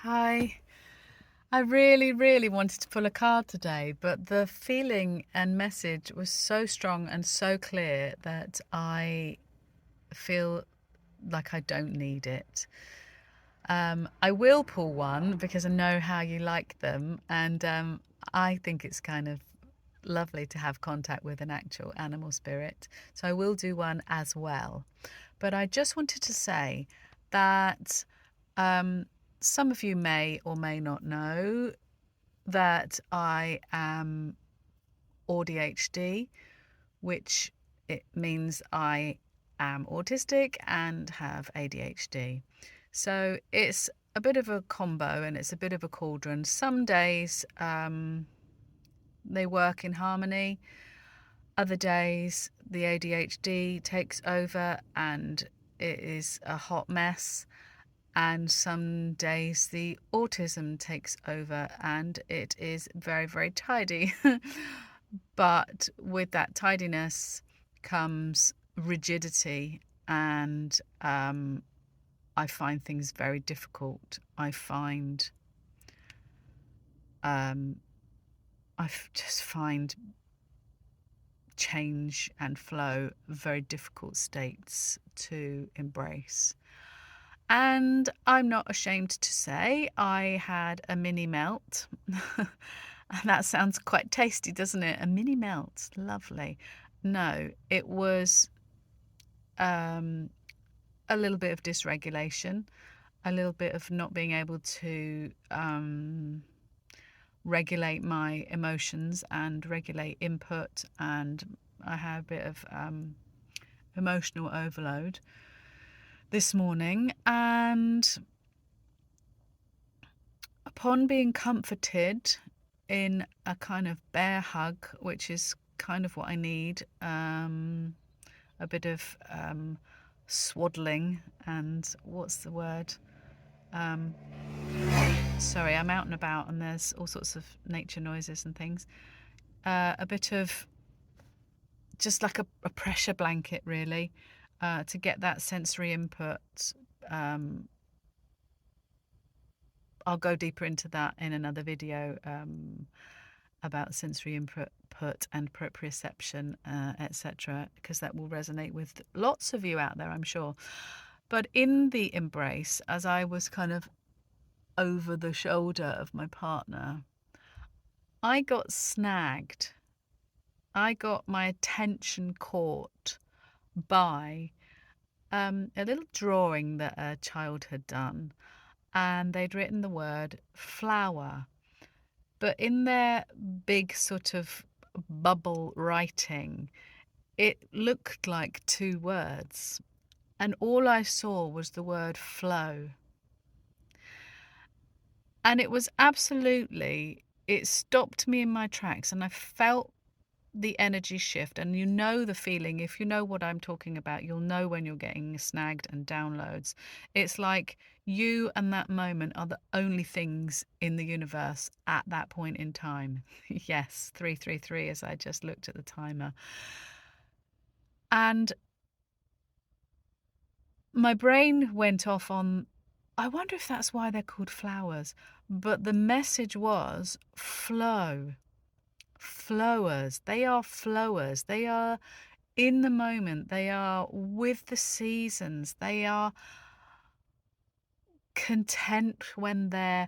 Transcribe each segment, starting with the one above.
Hi. I really, really wanted to pull a card today, but the feeling and message was so strong and so clear that I feel like I don't need it. I will pull one because I know how you like them, and I think it's kind of lovely to have contact with an actual animal spirit. So I will do one as well. But I just wanted to say that some of you may or may not know that I am ADHD, which it means I am autistic and have ADHD. So it's a bit of a combo and it's a bit of a cauldron. Some days they work in harmony. Other days the ADHD takes over and it is a hot mess. And some days the autism takes over and it is very, very tidy. But with that tidiness comes rigidity, and I find things very difficult. Um, just find change and flow very difficult states to embrace. And I'm not ashamed to say I had a mini melt. And that sounds quite tasty, doesn't it? A mini melt. Lovely. No, it was um, a little bit of dysregulation, a little bit of not being able to regulate my emotions and regulate input. And I had a bit of emotional overload this morning. And upon being comforted in a kind of bear hug, which is kind of what I need, a bit of swaddling and what's the word? Sorry, I'm out and about and there's all sorts of nature noises and things. A bit of just like a pressure blanket, really, to get that sensory input. Um, I'll go deeper into that in another video about sensory input and proprioception, etc., because that will resonate with lots of you out there, I'm sure. But in the embrace, as I was kind of over the shoulder of my partner, I got snagged. I got my attention caught by a little drawing that a child had done, and they'd written the word flower. But in their big sort of bubble writing, it looked like two words. And all I saw was the word flow. And it was absolutely, it stopped me in my tracks and I felt the energy shift. And you know the feeling, if you know what I'm talking about, you'll know when you're getting snagged and downloads. It's like you and that moment are the only things in the universe at that point in time. Yes, 333 as I just looked at the timer. And my brain went off on, I wonder if that's why they're called flowers. But the message was flow. Flowers. They are flowers. They are in the moment. They are with the seasons. They are content when they're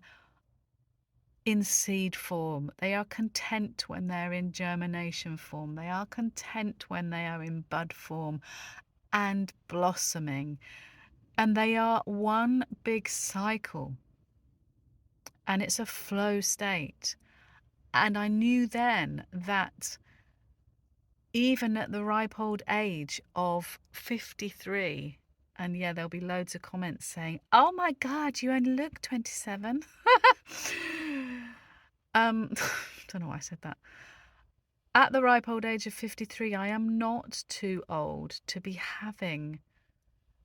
in seed form. They are content when they're in germination form. They are content when they are in bud form and blossoming. And they are one big cycle. And it's a flow state. And I knew then that even at the ripe old age of 53, and yeah, there'll be loads of comments saying, oh my God, you only look 27. Don't know why I said that. At the ripe old age of 53, I am not too old to be having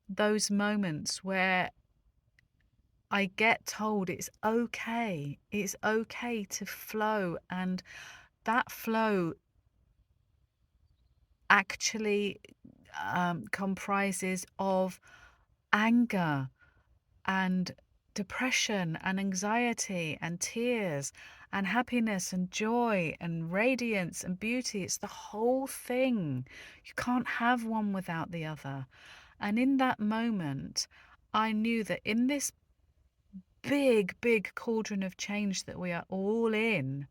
those moments where I get told it's okay to flow, and that flow actually comprises of anger and depression and anxiety and tears and happiness and joy and radiance and beauty. It's the whole thing. You can't have one without the other. And in that moment, I knew that in this big, big cauldron of change that we are all in,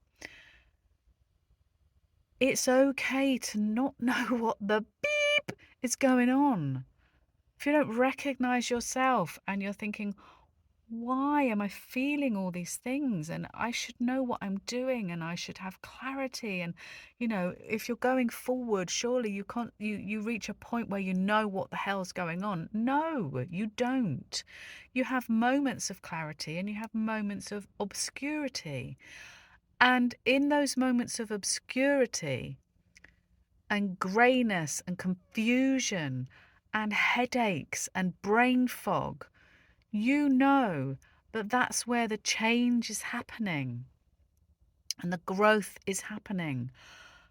it's okay to not know what the beep is going on. If you don't recognize yourself and you're thinking, why am I feeling all these things? And I should know what I'm doing and I should have clarity. And, if you're going forward, surely you reach a point where you know what the hell's going on. No, you don't. You have moments of clarity and you have moments of obscurity. And in those moments of obscurity and grayness and confusion and headaches and brain fog, you know that that's where the change is happening and the growth is happening,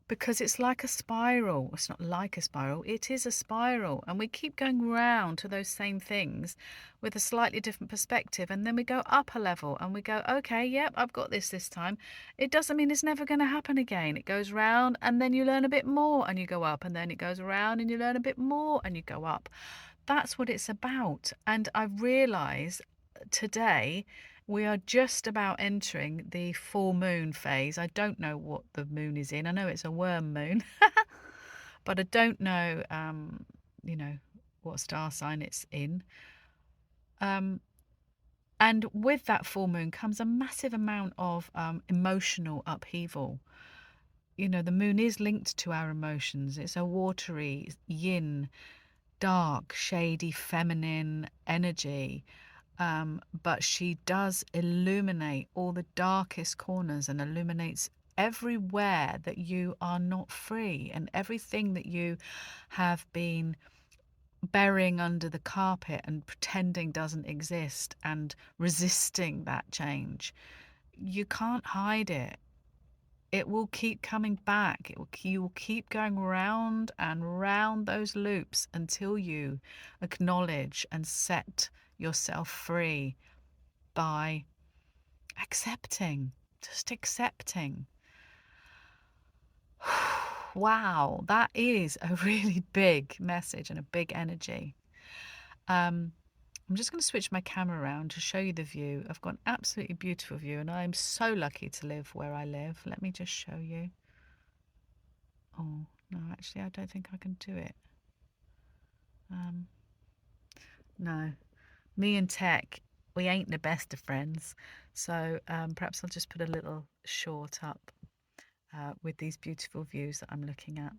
because it's like a spiral. It's not like a spiral, it is a spiral, and we keep going round to those same things with a slightly different perspective, and then we go up a level and we go, okay, yep, I've got this time. It doesn't mean it's never going to happen again. It goes round and then you learn a bit more and you go up, and then it goes around and you learn a bit more and you go up. That's what it's about. And I realise today we are just about entering the full moon phase. I don't know what the moon is in. I know it's a worm moon, but I don't know, you know, what star sign it's in. And with that full moon comes a massive amount of emotional upheaval. The moon is linked to our emotions. It's a watery, yin, dark, shady, feminine energy. But she does illuminate all the darkest corners and illuminates everywhere that you are not free, and everything that you have been burying under the carpet and pretending doesn't exist and resisting that change. You can't hide it. It will keep coming back. You will keep going round and round those loops until you acknowledge and set yourself free by accepting, just accepting. Wow, that is a really big message and a big energy. I'm just going to switch my camera around to show you the view. I've got an absolutely beautiful view, and I'm so lucky to live where I live. Let me just show you. Oh, no, actually, I don't think I can do it. No, me and tech, we ain't the best of friends. So perhaps I'll just put a little short up with these beautiful views that I'm looking at.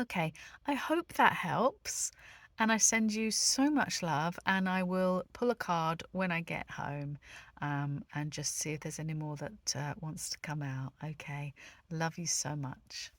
Okay, I hope that helps. And I send you so much love, and I will pull a card when I get home and just see if there's any more that wants to come out. Okay, love you so much.